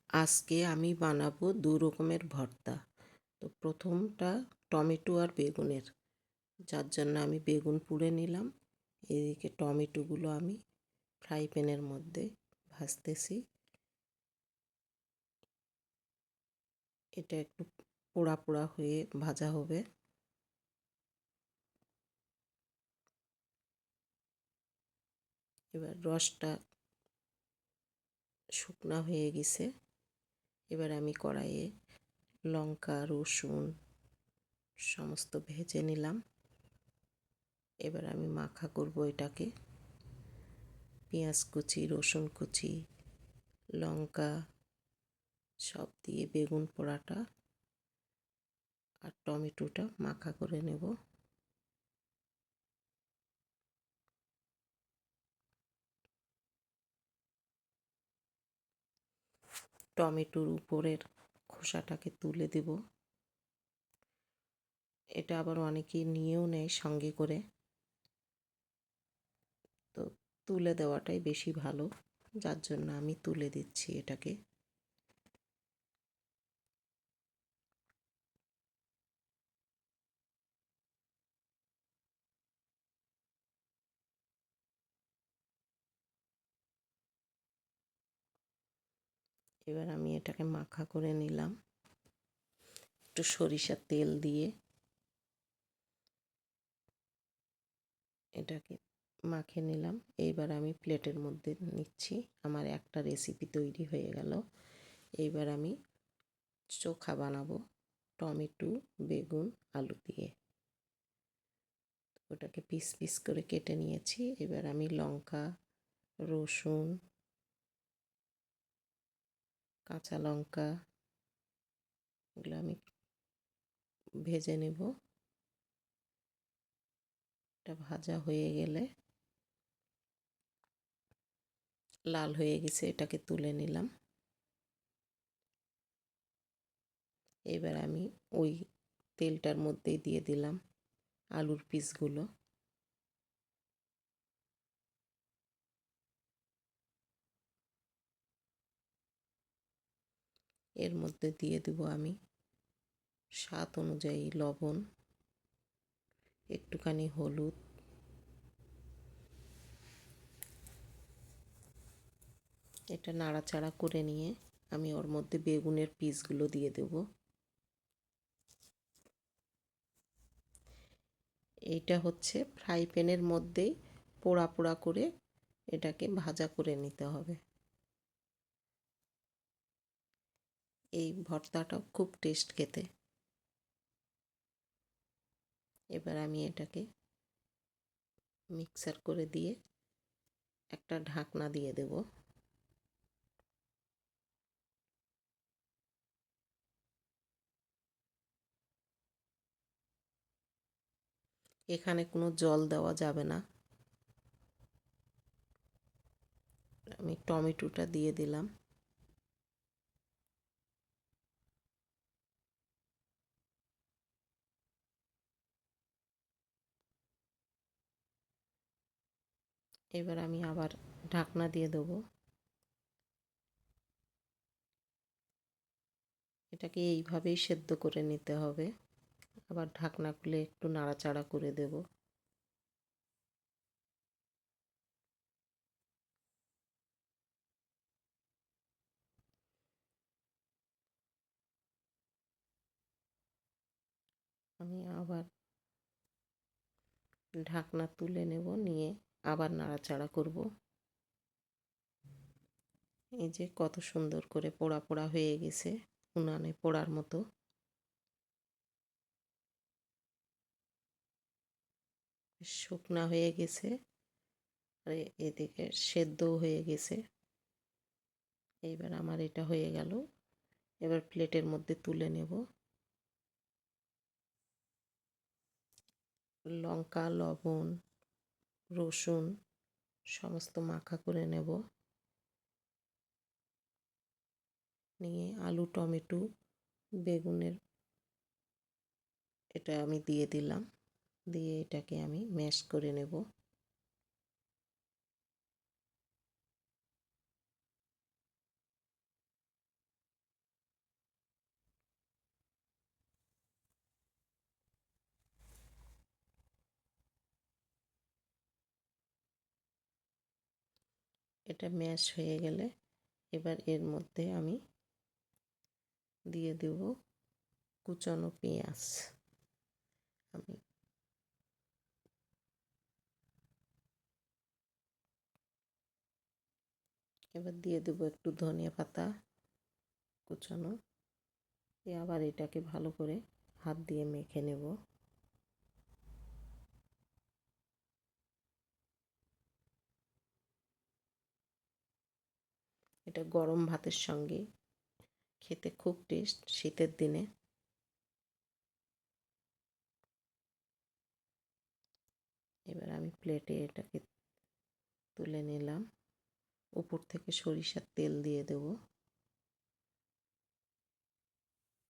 আজকে আমি বানাবো দু রকমের ভর্তা। তো প্রথমটা টমেটো আর বেগুনের, যার জন্য আমি বেগুন পুড়ে নিলাম। এদিকে টমেটোগুলো আমি ফ্রাই প্যানের মধ্যে ভাজতেছি। এটা একটু পোড়া পোড়া হয়ে ভাজা হবে। এবার রসটা শুকনা হয়ে গেছে। এবার আমি কড়াইয়ে লঙ্কা রসুন সমস্ত ভেজে নিলাম। এবার আমি মাখা করব এটাকে। পেঁয়াজ কুচি, রসুন কুচি, লঙ্কা সব দিয়ে বেগুন পোড়াটা আর টমেটোটা মাখা করে নেব। টমেটোর উপরের খোসাটাকে তুলে দেব। এটা আবার অনেকেই নিয়েও নেয় সঙ্গে করে, তো তুলে দেওয়াটাই বেশি ভালো, যার জন্য আমি তুলে দিচ্ছি এটাকে। এবার আমি এটাকে মাখা করে নিলাম। একটু সরিষার তেল দিয়ে এটাকে মাখে নিলাম। এইবার আমি প্লেটের মধ্যে নিচ্ছি। আমার একটা রেসিপি তৈরি হয়ে গেল। এইবার আমি চোখা বানাবো টমেটো বেগুন আলু দিয়ে। ওটাকে পিস পিস করে কেটে নিয়েছি। এবার আমি লঙ্কা রসুন কাঁচা লঙ্কা এগুলো আমি ভেজে নেব। এটা ভাজা হয়ে গেলে লাল হয়ে গেছে, এটাকে তুলে নিলাম। এবার আমি ওই তেলটার মধ্যেই দিয়ে দিলাম আলুর পিসগুলো। এর মধ্যে দিয়ে দেব আমি স্বাদ অনুযায়ী লবণ, একটুখানি হলুদ, এটা নাড়াচাড়া করে নিয়ে আমি ওর মধ্যে বেগুনের পিসগুলো দিয়ে দেব। এইটা হচ্ছে ফ্রাই প্যানের মধ্যেই পোড়া পোড়া করে এটাকে ভাজা করে নিতে হবে। এই ভর্তাটা খুব টেস্ট খেতে। এবার আমি এটাকে মিক্সার করে দিয়ে একটা ঢাকনা দিয়ে দেব। এখানে কোনো জল দেওয়া যাবে না। আমি টমেটোটা দিয়ে দিলাম। এবার আমি আবার ঢাকনা দিয়ে দেবো। এটাকে এইভাবেই সেদ্ধ করে নিতে হবে। আবার ঢাকনা খুলে একটু নাড়াচাড়া করে দেব। আমি আবার ঢাকনা তুলে নেব, নিয়ে আবার নাড়াচাড়া করব। এই যে কত সুন্দর করে পোড়া পোড়া হয়ে গেছে, উনানে পোড়ার মতো। শুকনা হয়ে গেছে আর এদিকে সেদ্ধও হয়ে গেছে। এইবার আমার এটা হয়ে গেল। এবার প্লেটের মধ্যে তুলে নেব। লঙ্কা লবণ রসুন সমস্ত মাখা করে নেব। নিয়ে আলু টমেটো বেগুনের এটা আমি দিয়ে দিলাম। দিয়ে এটাকে আমি ম্যাশ করে নেব। এটা ম্যাশ হয়ে গেলে এবার এর মধ্যে আমি দিয়ে দেব কুচানো পেঁয়াজ। আমি এবার দিয়ে দেবো একটু ধনিয়া পাতা কুচানো। আবার এটাকে ভালো করে হাত দিয়ে মেখে নেব। এটা গরম ভাতের সঙ্গে খেতে খুব টেস্ট শীতের দিনে। এবার আমি প্লেটে এটাকে তুলে নিলাম। উপর থেকে সরিষার তেল দিয়ে দেবো।